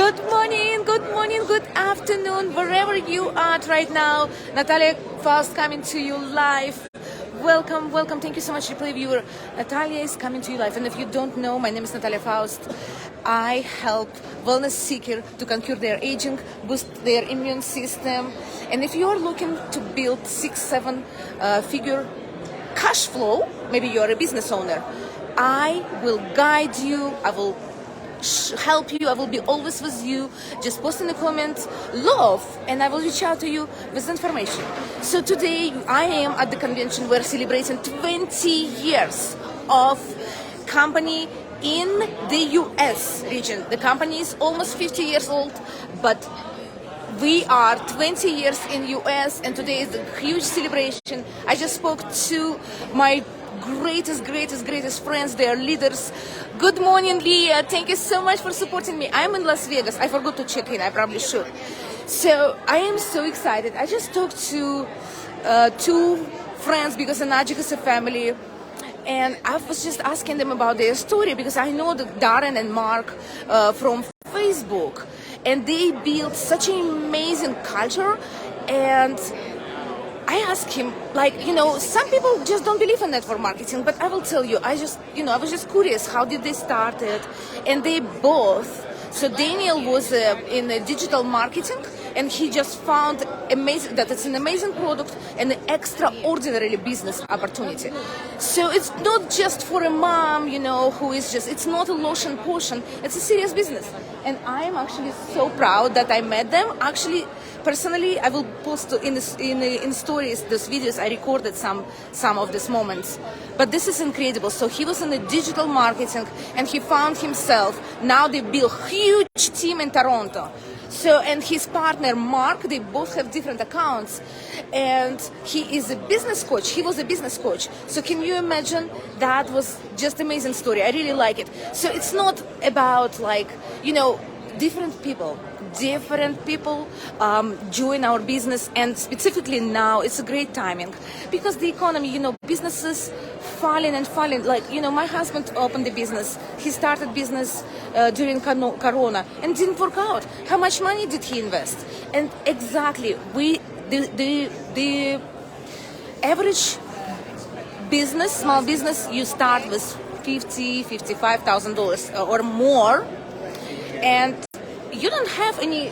good morning, good afternoon, wherever you are right now. Natalia Faust coming to you live. Welcome, welcome. Thank you so much, replay viewer. Natalia is coming to you live. And if you don't know, my name is Natalia Faust. I help wellness seeker to conquer their aging, boost their immune system. And if you're looking to build 6-7 figure cash flow, maybe you're a business owner, I will guide you. I will help you. I will be always with you. Just post in the comments love and I will reach out to you with information. So today I am at the convention. We're celebrating 20 years of company in the US region. The company is almost 50 years old, but we are 20 years in US and today is a huge celebration. I just spoke to my greatest friends, they are leaders. Good morning, Leah. Thank you so much for supporting me. I'm in Las Vegas. I forgot to check in. I probably should. So I am so excited. I just talked to two friends because Anagic is a family. And I was just asking them about their story because I know that Darren and Mark from Facebook, and they built such an amazing culture. And I asked him, some people just don't believe in network marketing, but I will tell you, I was just curious, how did they start it? And they both, so Daniel was in digital marketing, and he just found that it's an amazing product and an extraordinary business opportunity. So it's not just for a mom, who is it's not a lotion potion, it's a serious business. And I am actually so proud that I met them. Actually, personally, I will post in stories those videos. I recorded some of these moments, but this is incredible. So he was in the digital marketing, and he found himself. Now they build a huge team in Toronto. So, and his partner Mark, they both have different accounts, and he is a business coach. He was a business coach. So can you imagine? That was just amazing story. I really like it. So it's not about different people join our business, and specifically now it's a great timing because the economy, businesses falling. My husband opened the business. He started business during Corona and didn't work out. How much money did he invest? And exactly, the average business, small business, you start with $55,000 or more, and you don't have any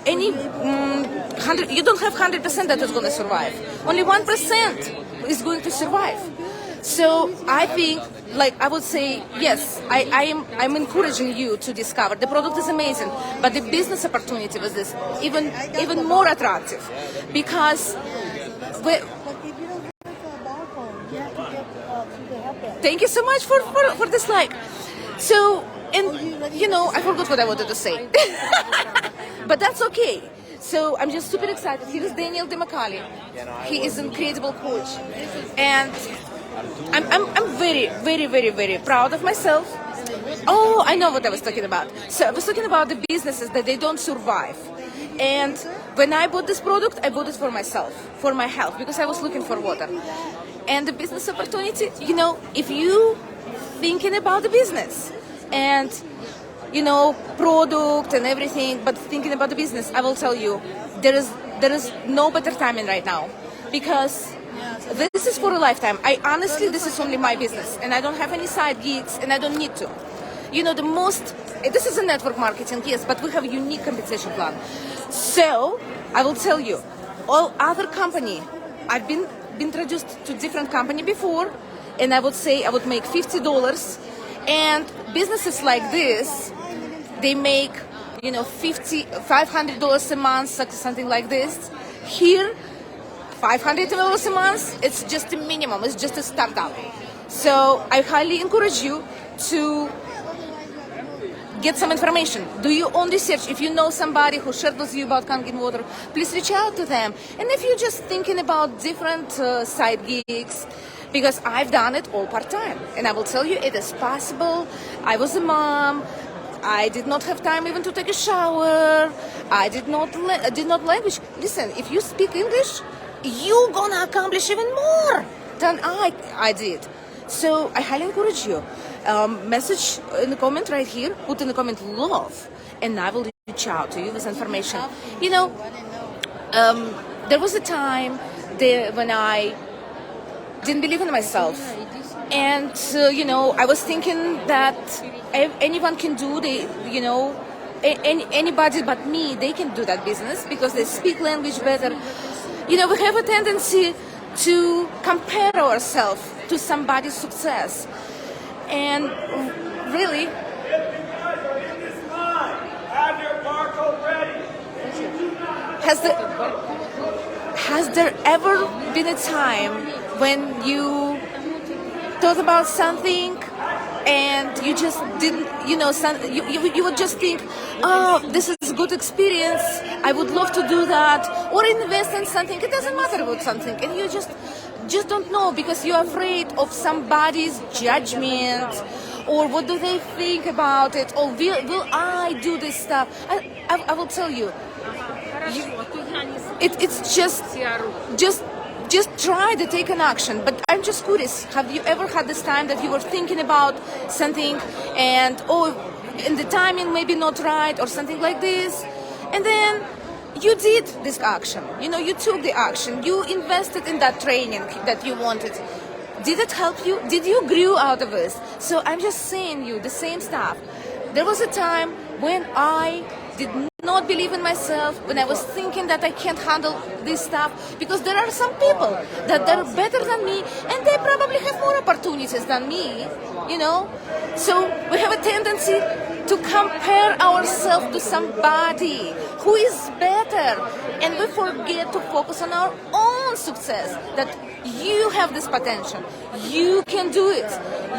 100. You don't have 100% that is going to survive. Only 1% is going to survive. So I think, I would say, yes, I'm encouraging you to discover. The product is amazing, but the business opportunity was this even more attractive because thank you so much for this like. So, and I forgot what I wanted to say, but that's okay. So I'm just super excited. Here is Daniel DeMacali. He is an incredible coach, and I'm very proud of myself. Oh, I know what I was talking about. So I was talking about the businesses that they don't survive. And when I bought this product, I bought it for myself, for my health, because I was looking for water. And the business opportunity, if you thinking about the business and product and everything, but thinking about the business, I will tell you, there is no better timing right now, because this is for a lifetime. This is only my business, and I don't have any side gigs, and I don't need to. This is a network marketing, yes, but we have a unique compensation plan. So I will tell you, all other company, I've been introduced to different company before, and I would say I would make $50, and businesses like this, they make $500 a month, something like this. Here, $500 a month, it's just a minimum, it's just a startup. So I highly encourage you to get some information. Do your own research. If you know somebody who shared with you about Kangen Water, please reach out to them. And if you're just thinking about different side gigs, because I've done it all part-time, and I will tell you, it is possible. I was a mom. I did not have time even to take a shower. I did not language. Listen, if you speak English, you're gonna accomplish even more than I did. So I highly encourage you. message in the comment right here. Put in the comment love, and I will reach out to you with information. You know, there was a time there when I didn't believe in myself, and you know, I was thinking that anyone can do anybody but me, they can do that business because they speak language better. You know, we have a tendency to compare ourselves to somebody's success, and really, has there ever been a time when you thought about something and you just didn't, you would just think, oh, this is a good experience, I would love to do that, or invest in something, it doesn't matter about something, and you just don't know because you're afraid of somebody's judgment, or what do they think about it, or will I do this stuff? I will tell you, it's just try to take an action. But I'm just curious, have you ever had this time that you were thinking about something and in the timing maybe not right or something like this, and then you did this action, you took the action, you invested in that training that you wanted. Did it help you? Did you grow out of this? So I'm just saying you the same stuff. There was a time when I did not believe in myself, when I was thinking that I can't handle this stuff, because there are some people that are better than me and they probably have more opportunities than me, So we have a tendency to compare ourselves to somebody who is better, and we forget to focus on our own success, that you have this potential, you can do it,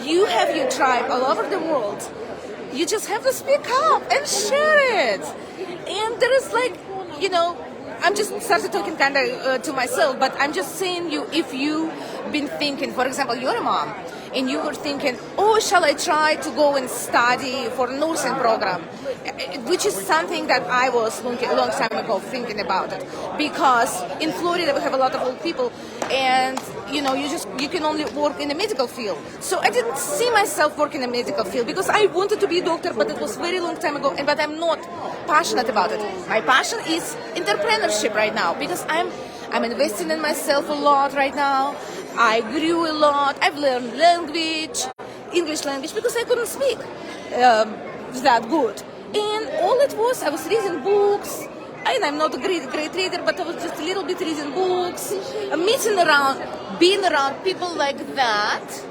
you have your tribe all over the world. You just have to speak up and share it. And there is I'm just started talking kind of to myself, but I'm just saying if you've been thinking, for example, you're a mom, and you were thinking, oh, shall I try to go and study for a nursing program? Which is something that I was a long time ago thinking about it. Because in Florida we have a lot of old people, and you can only work in the medical field. So I didn't see myself working in the medical field because I wanted to be a doctor, but it was very long time ago, but I'm not passionate about it. My passion is entrepreneurship right now, because I'm investing in myself a lot right now. I grew a lot. I've learned English language, because I couldn't speak that good. And all it was, I was reading books. And I'm not a great reader, but I was just a little bit reading books, being around people like that,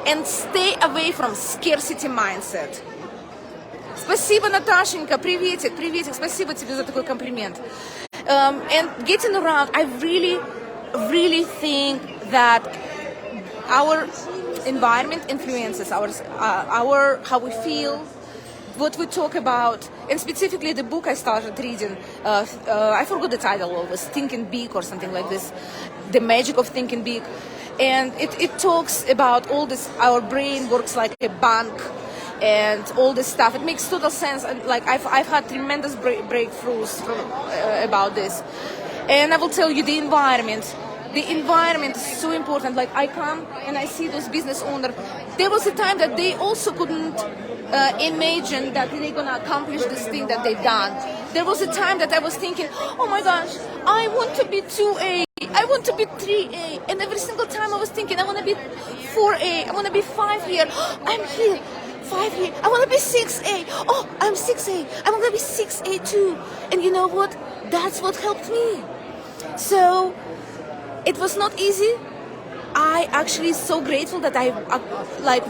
and stay away from scarcity mindset. Спасибо, Наташенька, приветик, спасибо тебе за такой комплимент. And getting around, I really think that our environment influences our how we feel, what we talk about, and specifically the book I started reading, I forgot the title always, Thinking Big or something like this, The Magic of Thinking Big. And it talks about all this, our brain works like a bank, and all this stuff. It makes total sense, and I've had tremendous breakthroughs about this. And I will tell you, the environment is so important. Like, I come and I see those business owners. There was a time that they also couldn't imagine that they're gonna accomplish this thing that they've done. There was a time that I was thinking, oh my gosh, I want to be 2A, I want to be 3A, and every single time I was thinking, I want to be 4A, I want to be 5 here, I'm here, 5 here, I want to be 6A, oh, I'm 6A, I want to be 6A too. And you know what? That's what helped me. So it was not easy. I actually so grateful that I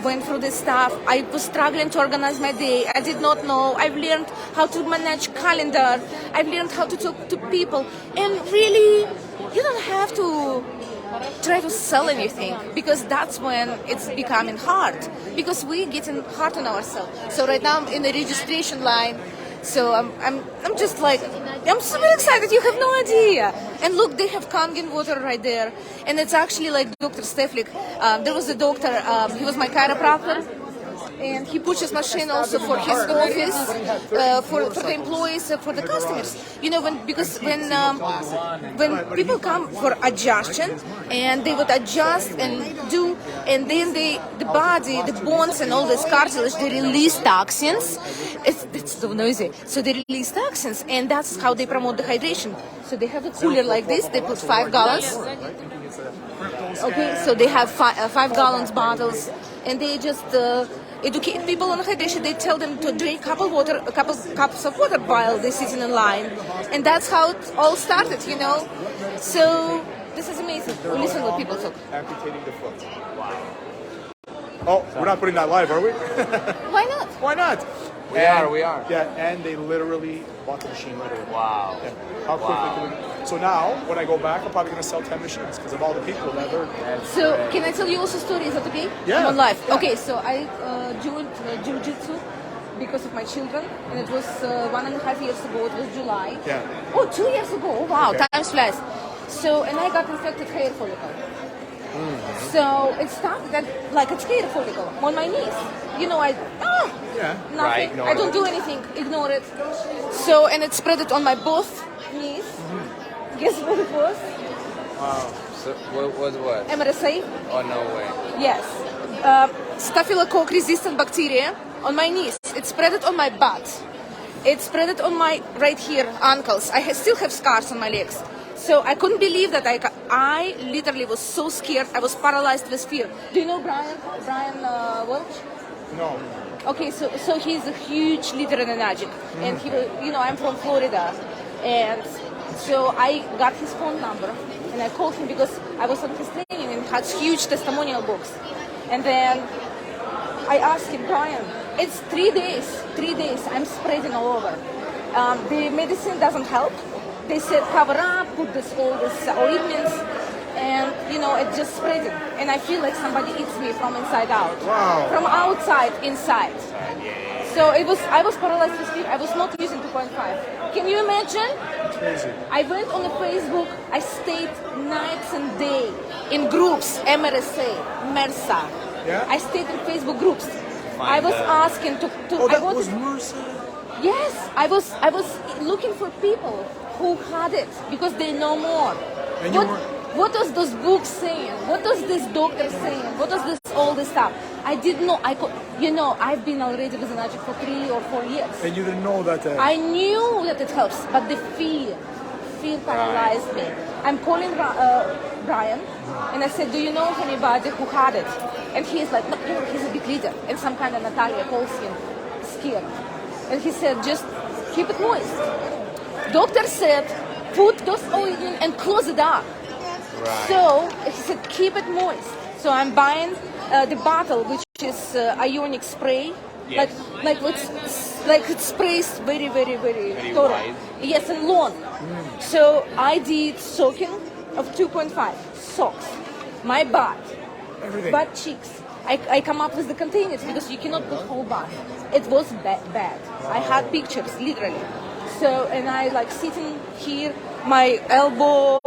went through this stuff. I was struggling to organize my day. I did not know. I've learned how to manage calendar. I've learned how to talk to people. And really, you don't have to try to sell anything, because that's when it's becoming hard, because we're getting hard on ourselves. So right now I'm in the registration line. So I'm just I'm super excited, you have no idea. And look, they have Kangen water right there. And it's actually like Dr. Steflik. There was a doctor, he was my chiropractor. And he pushes machine also for his office, for the employees, for the customers. Because when people come for adjustment, and they would adjust and do and then the body, the bones, and all this cartilage, they release toxins. It's so noisy. So they release toxins, and that's how they promote dehydration. So they have a cooler like this. They put 5 gallons. Okay, so they have 5 gallons bottles, and they just educate people on hydration. They tell them to drink a couple cups of water while they're sitting in line, and that's how it all started, you know. So this is amazing. Listen what people talk. Amputating the foot. Wow. Oh, we're not putting that live, are we? Why not? Why not? We are. Yeah, and they literally bought the machine right away. Wow. Yeah. How quickly can we? So now, when I go back, I'm probably going to sell 10 machines because of all the people that heard. So can I tell you also a story? Is that okay? Yeah. I'm on live. Yeah. Okay, so I joined jiu-jitsu because of my children, and it was 1.5 years ago. It was July. Yeah. Oh, 2 years ago. Oh, wow, Okay. time flies. So, and I got infected hair follicle. So it started like a hair follicle on my knees. You know, Yeah. nothing. Right, I don't do anything. Ignore it. So, and it spread it on my both knees. Guess what it was? So what was what? MRSA. Oh no way. Yes. Staphylococcus resistant bacteria on my knees. It spread it on my butt. It spread it on my right here ankles. I still have scars on my legs. So I couldn't believe that I literally was so scared. I was paralyzed with fear. Do you know Brian Welch? No. Okay, so he's a huge leader in Enagic, and he, you know, I'm from Florida, and so I got his phone number, and I called him because I was on his training and had huge testimonial books, and then I asked him, Brian, it's 3 days, I'm spreading all over. The medicine doesn't help. They said cover up, put all this ointments, and you know, it just spreading, and I feel like somebody eats me from inside out. Wow. From outside inside. So I was paralyzed with fear. I was not using 2.5. Can you imagine? Crazy. I went on the Facebook. I stayed nights and day in groups, MRSA, MRSA. Yeah? I stayed in Facebook groups. I Find was the- asking to Oh, I that wanted- was MRSA. Yes, I was looking for people who had it because they know more. And you What, were- what was those books saying? What was this doctor saying? What was this all this stuff? I didn't know. I could, you know, I've been already with Enagic for 3 or 4 years. And you didn't know that. I knew that it helps, but the fear paralyzed me. I'm calling Brian, and I said, do you know anybody who had it? And he's like, no, you know, he's a big leader. And some kind of Natalia calls him scared. And he said, just keep it moist. Doctor said, put those ointment and close it up. Right. So he said, keep it moist. So I'm buying the bottle, which is ionic spray. Yes. Like it sprays very, very, very Very thorough. wide. Yes, and long. So I did soaking of 2.5 socks, my butt, Everything. butt cheeks. I come up with the containers because you cannot put whole butt. It was bad. I had pictures, literally. So, and I like sitting here, my elbow,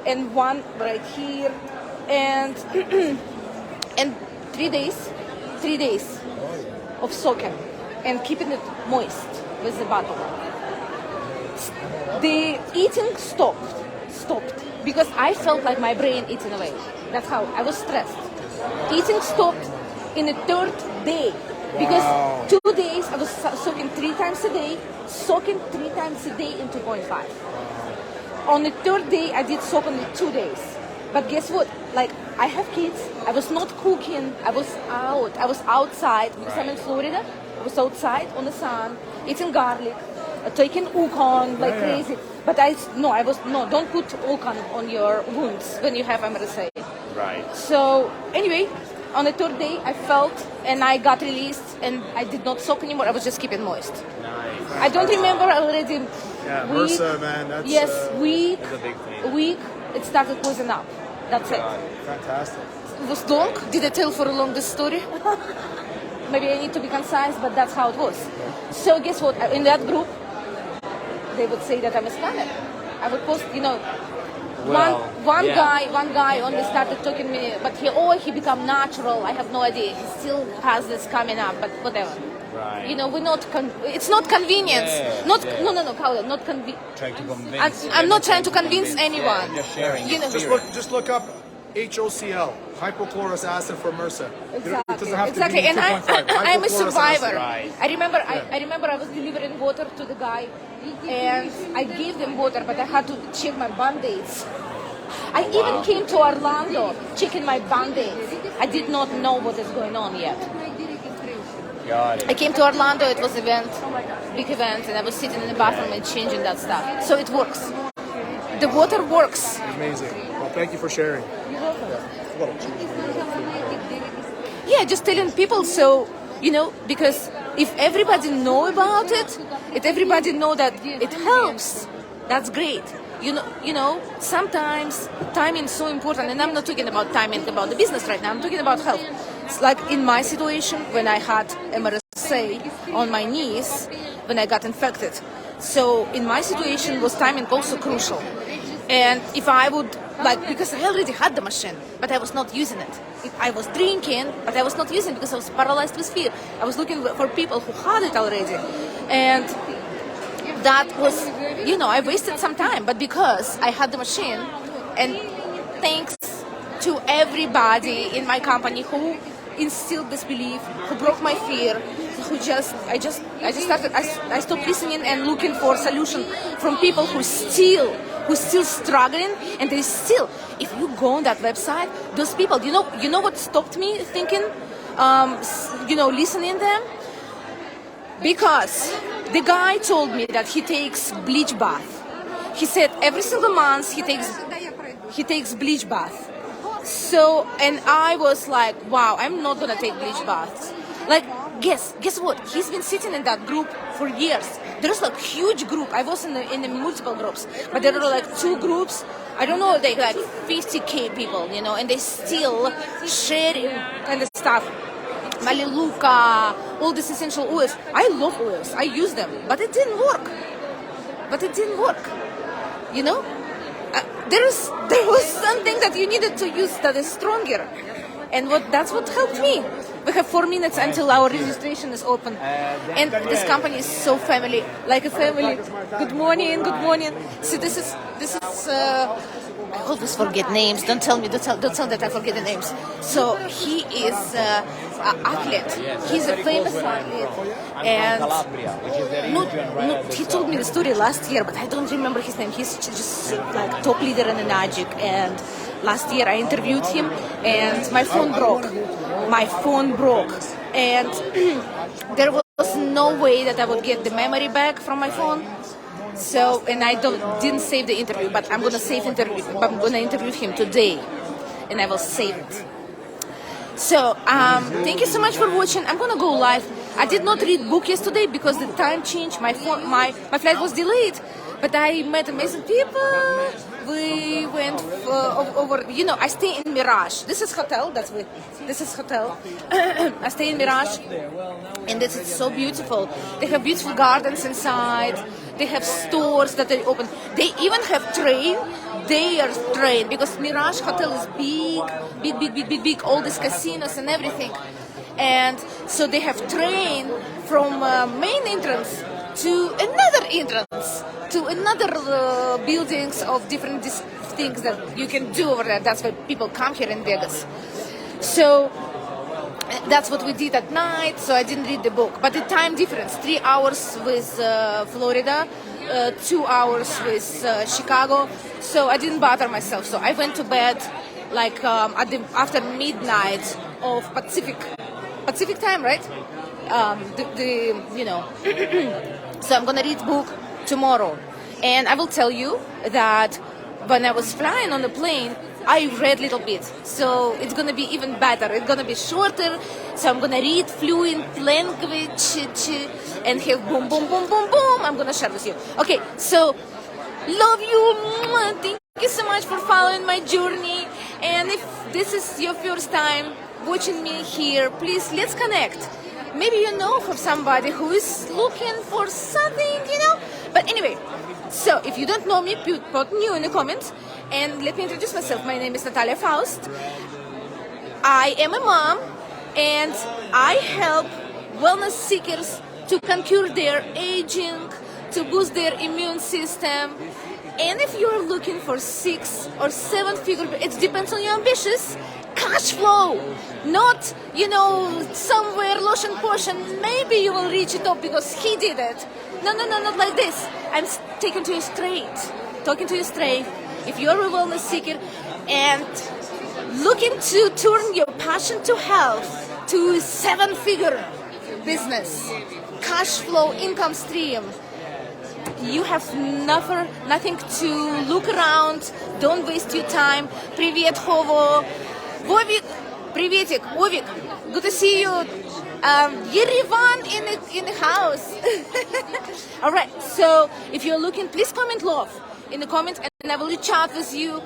and one right here, and and 3 days of soaking and keeping it moist with the bottle. The eating stopped because I felt like my brain eating away. That's how I was stressed. Eating stopped in the 3rd day because 2 days I was soaking 3 times a day, in 2.5. On the 3rd day I did soak only 2 days. But guess what? Like, I have kids. I was not cooking. I was out. I was outside because I'm in Florida. I was outside on the sun, eating garlic, taking Ukon like crazy. But don't put Ukon on your wounds when you have MRSA. Right. So anyway, on the 3rd day, I felt and I got released and I did not soak anymore. I was just keeping moist. Nice. I don't remember already. Yeah, week. MRSA, man. That's Yes, week. That's a big thing. Week. It started closing up. That's it. fantastic. It was long. Did I tell for long this story? Maybe I need to be concise, but that's how it was. So guess what? In that group, they would say that I'm a scammer. I would post, you know, Well, one yeah. guy only started talking to me, but he become natural. I have no idea. He still has this coming up, but whatever. Right. You know, we're not. It's not convenience. Yeah, not yeah. no, Paula, not convenient. Trying to convince. I'm not trying to convince anyone. Yeah, just sharing You know, experience. Just look up HOCL. hypochlorous acid for MRSA. It doesn't have Exactly. to be And 2.5. I'm a Hypochlorous survivor. Right. I remember I was delivering water to the guy, and I gave them water, but I had to check my band-aids. I even came to Orlando checking my band-aids. I did not know what is going on yet. Got I it. came to Orlando. It was big event, and I was sitting in the bathroom and changing that stuff. So it works. The water works. Amazing. Well, thank you for sharing. Yeah, just telling people so, because if everybody know about it, if everybody know that it helps, that's great. Sometimes timing is so important, and I'm not talking about timing about the business right now. I'm talking about health. It's like in my situation when I had MRSA on my knees when I got infected. So in my situation was timing also crucial. And if I would because I already had the machine, but I was not using it. I was drinking, but I was not using it because I was paralyzed with fear. I was looking for people who had it already. And that was, I wasted some time, but because I had the machine, and thanks to everybody in my company who instilled this belief, who broke my fear, I stopped listening and looking for solution from people who still struggling, and they still, if you go on that website, those people, you know what stopped me thinking, listening them? Because the guy told me that he takes bleach bath. He said every single month he takes bleach bath. So, and I was like, wow, I'm not gonna take bleach baths. Like, guess what? He's been sitting in that group for years. There's like huge group. I was in the multiple groups, but there were like 2 groups. I don't know, like 50K people, and they still sharing kind of stuff. Maliluka, all these essential oils. I love oils. I use them, but it didn't work. There was something that you needed to use that is stronger, and that's what helped me. We have 4 minutes until our registration is open, and this company is so family, like a family. Good morning. So this is. I always forget names. Don't tell that I forget the names. So he is an athlete. He's a famous athlete, and he told me the story last year, but I don't remember his name. He's just like top leader in the Magic, and last year I interviewed him, and my phone broke. And there was no way that I would get the memory back from my phone. So, and I didn't save the interview, but I'm gonna interview him today, and I will save it. So, thank you so much for watching. I'm gonna go live. I did not read book yesterday because the time changed. My flight was delayed, but I met amazing people. We went over. I stay in Mirage. This is hotel. This is hotel. I stay in Mirage, and this is so beautiful. They have beautiful gardens inside. They have stores that are open. They even have train. They are train because Mirage Hotel is big. All these casinos and everything, and so they have train from main entrance to another entrance to another buildings of different things that you can do over there. That's why people come here in Vegas. So that's what we did at night. So I didn't read the book, but the time difference: 3 hours with Florida, 2 hours with Chicago. So I didn't bother myself. So I went to bed after midnight of Pacific time, right? So I'm gonna read book tomorrow, and I will tell you that when I was flying on the plane, I read a little bit, so it's gonna be even better. It's gonna be shorter, so I'm gonna read fluent language and have boom. I'm gonna share with you. Okay, so love you. Thank you so much for following my journey. And if this is your first time watching me here, please let's connect. Maybe you know for somebody who is looking for something, But anyway, so if you don't know me, put new in the comments. And let me introduce myself. My name is Natalia Faust. I am a mom, and I help wellness seekers to conquer their aging, to boost their immune system. And if you're looking for 6 or 7 figure, it depends on your ambitions. cash flow, not, somewhere lotion potion. Maybe you will reach it up because he did it. No, not like this. I'm talking to you straight. If you're a wellness seeker and looking to turn your passion to health to a 7-figure business, cash flow, income stream, you have nothing to look around. Don't waste your time. Привет, Hovo. Vovik, приветик, Vovik. Good to see you. Yerevan in the house. All right. So if you're looking, please comment love in the comments, and I will reach out with you.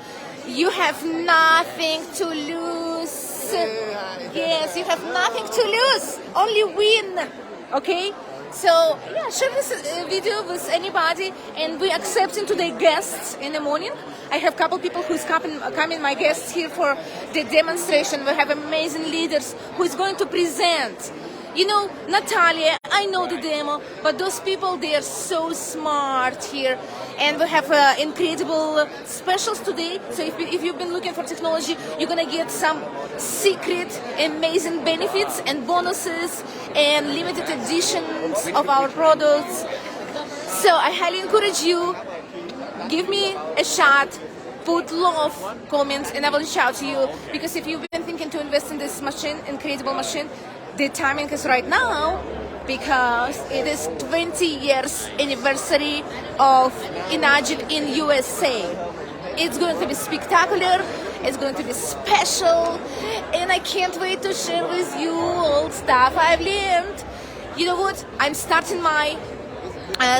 You have nothing to lose. Yes, you have nothing to lose. Only win. Okay. So yeah, share this video with anybody, and we're accepting today guests in the morning. I have a couple people who's coming my guests here for the demonstration. We have amazing leaders who's going to present. Natalia, I know the demo, but those people, they are so smart here. And we have incredible specials today. So if you've been looking for technology, you're going to get some secret, amazing benefits and bonuses and limited editions of our products. So I highly encourage you, give me a shot, put love, comments, and I will reach out to you. Because if you've been thinking to invest in this machine, incredible machine, the timing is right now, because it is 20 years anniversary of Enagin in USA. It's going to be spectacular, it's going to be special, and I can't wait to share with you all stuff I've learned. You know what? I'm starting my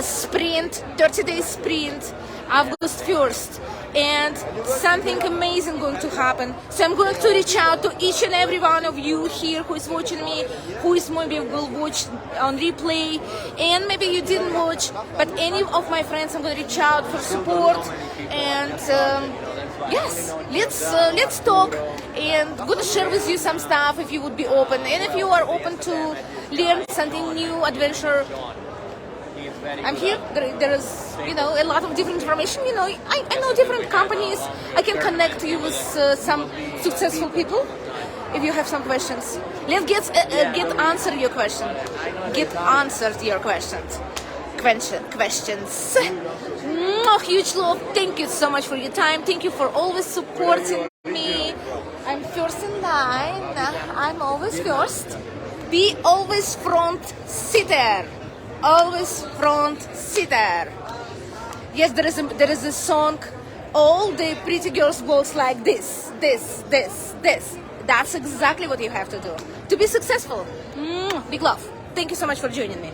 sprint, 30-day sprint, August 1st. And something amazing going to happen. So I'm going to reach out to each and every one of you here who is watching me, who is maybe will watch on replay, and maybe you didn't watch, but any of my friends, I'm going to reach out for support. And yes, let's talk, and I'm going to share with you some stuff if you would be open, and if you are open to learn something new, adventure. I'm here. There is, a lot of different information. I know different companies. I can connect you with some successful people. If you have some questions, let's get answer your question. Get answered your questions. Questions. Huge love. Thank you so much for your time. Thank you for always supporting me. I'm first in line. I'm always first. Be always front sitter. Always front sitter. Yes, there is a song. All the pretty girls goes like this. That's exactly what you have to do to be successful. Big love. Thank you so much for joining me.